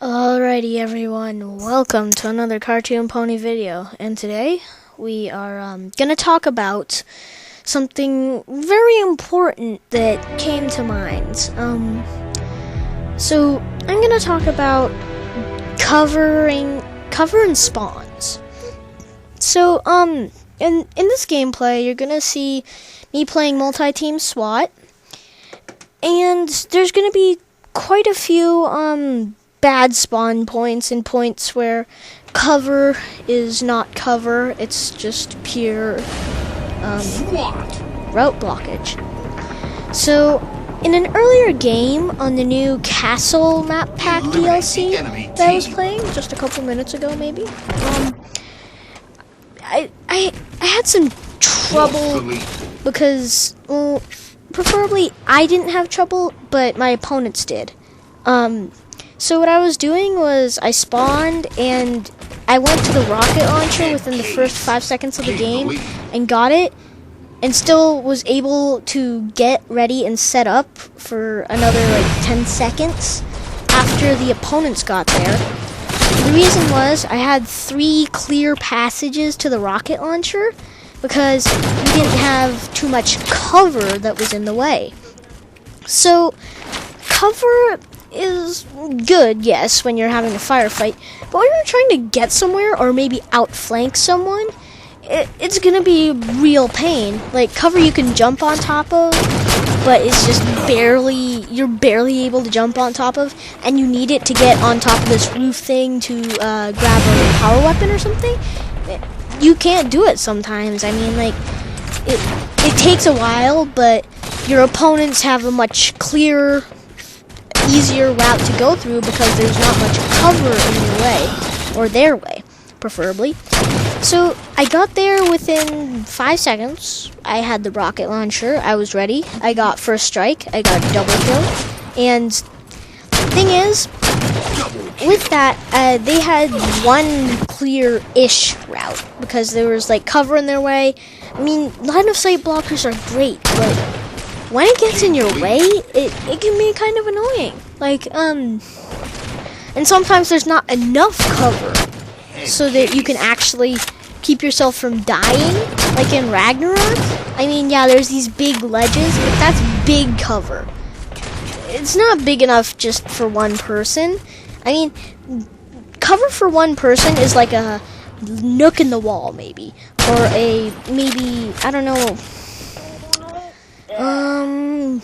Alrighty everyone, welcome to another Cartoon Pony video, and today we are gonna talk about something very important that came to mind. So I'm gonna talk about cover and spawns. So in this gameplay you're gonna see me playing multi-team SWAT, and there's gonna be quite a few bad spawn points and points where cover is not cover, it's just pure route blockage. So in an earlier game on the new Castle Map Pack DLC that I was playing just a couple minutes ago maybe, I had some trouble because, well, preferably I didn't have trouble, but my opponents did. So what I was doing was I spawned and I went to the rocket launcher within the first 5 seconds of the game and got it, and still was able to get ready and set up for another 10 seconds after the opponents got there. The reason was I had 3 clear passages to the rocket launcher because we didn't have too much cover that was in the way. So cover is good, yes, when you're having a firefight, but when you're trying to get somewhere or maybe outflank someone, it's gonna be real pain. Like, cover you can jump on top of, but it's just you're barely able to jump on top of, and you need it to get on top of this roof thing to grab a power weapon or something. You can't do it sometimes. I mean, like, it takes a while, but your opponents have a much clearer, easier route to go through because there's not much cover in your way, or their way, preferably. So I got there within 5 seconds. I had the rocket launcher. I was ready. I got first strike. I got double kill. And the thing is, with that, they had one clear-ish route because there was like cover in their way. I mean, line of sight blockers are great, but when it gets in your way, it can be kind of annoying. Like, and sometimes there's not enough cover so that you can actually keep yourself from dying, like in Ragnarok. I mean, yeah, there's these big ledges, but that's big cover. It's not big enough just for one person. I mean, cover for one person is like a nook in the wall, maybe, or maybe, I don't know. I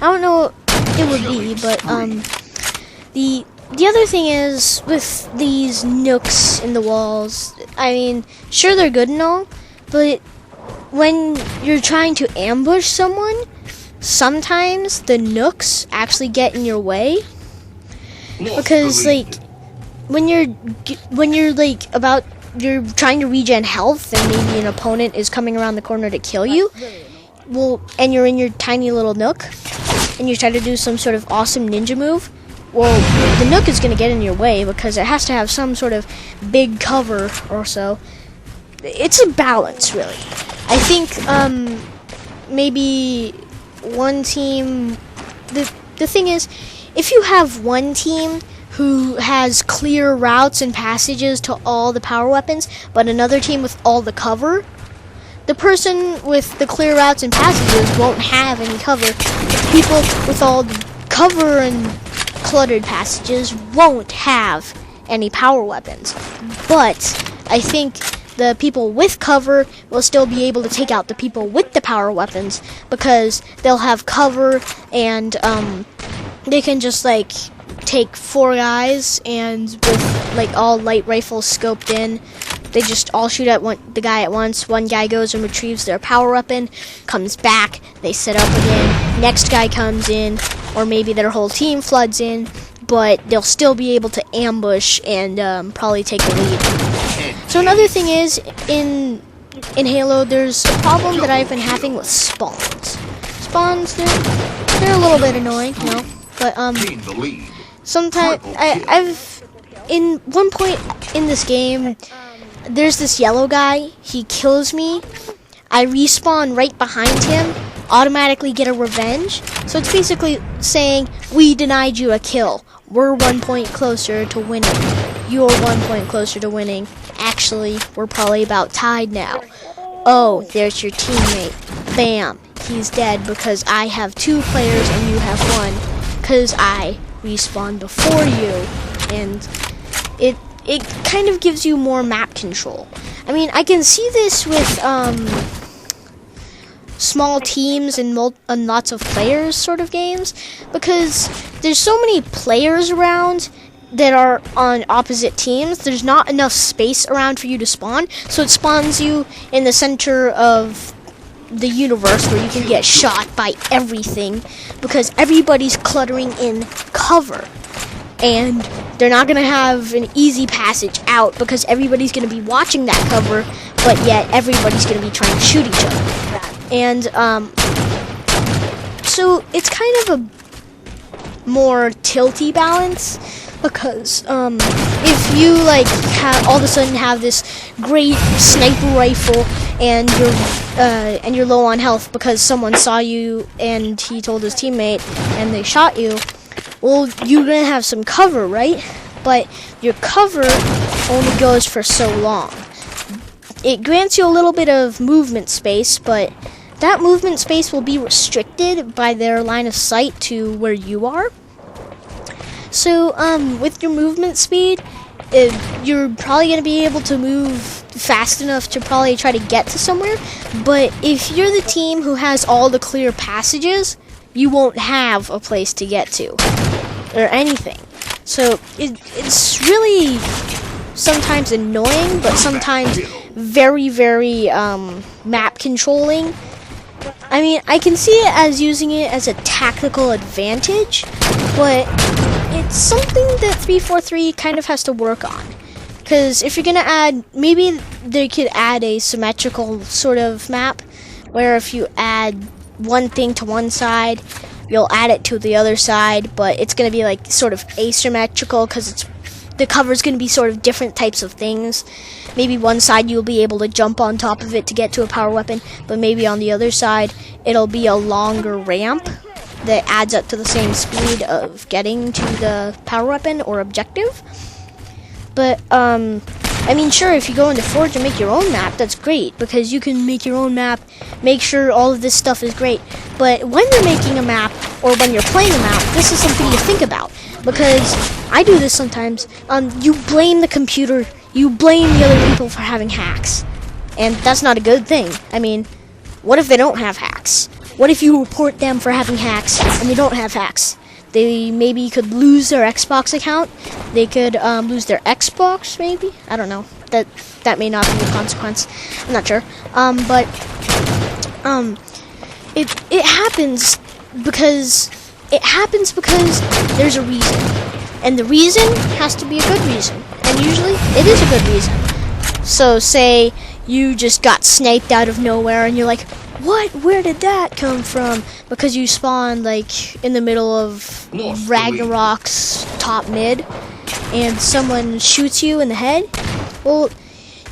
don't know what it would be, but the other thing is, with these nooks in the walls, I mean, sure, they're good and all, but when you're trying to ambush someone, sometimes the nooks actually get in your way, because like when you're trying to regen health and maybe an opponent is coming around the corner to kill you, well, and you're in your tiny little nook, and you try to do some sort of awesome ninja move, well, the nook is going to get in your way because it has to have some sort of big cover or so. It's a balance, really. I think maybe one team... The thing is, if you have one team who has clear routes and passages to all the power weapons, but another team with all the cover, the person with the clear routes and passages won't have any cover. People with all the cover and cluttered passages won't have any power weapons. But I think the people with cover will still be able to take out the people with the power weapons because they'll have cover, and they can just like take 4 guys, and with like all light rifles scoped in, they just all shoot at the guy at once. One guy goes and retrieves their power weapon, comes back, they set up again, next guy comes in, or maybe their whole team floods in, but they'll still be able to ambush and probably take the lead. So another thing is, in Halo, there's a problem that I've been having with spawns. Spawns, they're a little bit annoying, you know, but sometimes I've in one point in this game, there's this yellow guy. He kills me. I respawn right behind him, automatically get a revenge. So it's basically saying, we denied you a kill. we're 1 point closer to winning. You're 1 point closer to winning. Actually, we're probably about tied now. Oh, there's your teammate. Bam. He's dead because I have 2 players and you have 1. Because I respawned before you. And it kind of gives you more map control. I mean, I can see this with small teams and lots of players sort of games, because there's so many players around that are on opposite teams. There's not enough space around for you to spawn, so it spawns you in the center of the universe where you can get shot by everything, because everybody's cluttering in cover, and they're not going to have an easy passage out because everybody's going to be watching that cover, but yet everybody's going to be trying to shoot each other. And so it's kind of a more tilty balance, because if you like all of a sudden have this great sniper rifle and you're low on health because someone saw you and he told his teammate and they shot you, well, you're gonna have some cover, right? But your cover only goes for so long. It grants you a little bit of movement space, but that movement space will be restricted by their line of sight to where you are. So, with your movement speed, you're probably going to be able to move fast enough to probably try to get to somewhere. But if you're the team who has all the clear passages, you won't have a place to get to, or anything. So, it's really sometimes annoying, but sometimes very, very map controlling. I mean, I can see it as using it as a tactical advantage, but it's something that 343 kind of has to work on. Because if you're going to add, maybe they could add a symmetrical sort of map, where if you add one thing to one side, you'll add it to the other side, but it's going to be like sort of asymmetrical, because the cover's going to be sort of different types of things. Maybe one side you'll be able to jump on top of it to get to a power weapon, but maybe on the other side it'll be a longer ramp that adds up to the same speed of getting to the power weapon or objective. But I mean, sure, if you go into Forge and make your own map, that's great, because you can make your own map, make sure all of this stuff is great. But when you're making a map, or when you're playing a map, this is something to think about, because I do this sometimes. You blame the computer, you blame the other people for having hacks, and that's not a good thing. I mean, what if they don't have hacks? What if you report them for having hacks and they don't have hacks? They maybe could lose their Xbox account. They could lose their Xbox, maybe. I don't know. That may not be a consequence. I'm not sure. But it happens because there's a reason, and the reason has to be a good reason, and usually it is a good reason. So say you just got sniped out of nowhere, and you're like, what? Where did that come from? Because you spawned like in the middle of Ragnarok's top mid, and someone shoots you in the head. Well,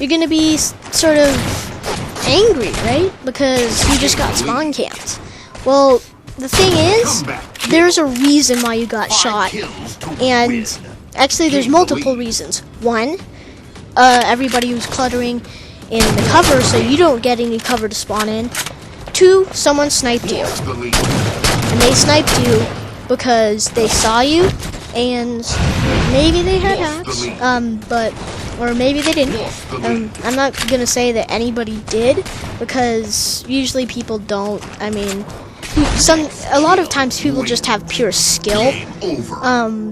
you're gonna be sort of angry, right? Because you just got spawn camped. Well, the thing is, there's a reason why you got shot, and actually there's multiple reasons. One, everybody was cluttering in the cover, so you don't get any cover to spawn in. 2, someone sniped you, and they sniped you because they saw you, and maybe they had hacks, or maybe they didn't. I'm not gonna say that anybody did, because usually people don't. I mean, a lot of times people just have pure skill,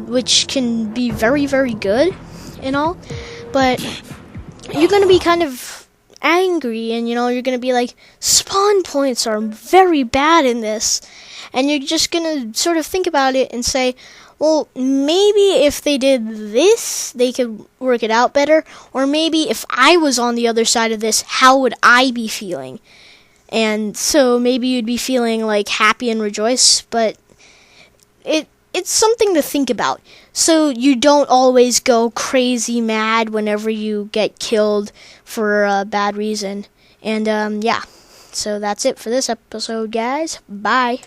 which can be very, very good and all, but you're gonna be kind of angry, and you're gonna be like, spawn points are very bad in this, and you're just gonna sort of think about it and say, well, maybe if they did this, they could work it out better, or maybe if I was on the other side of this, how would I be feeling? And so maybe you'd be feeling like happy and rejoice, but it's something to think about, so you don't always go crazy mad whenever you get killed for a bad reason. And yeah, so that's it for this episode, guys. Bye.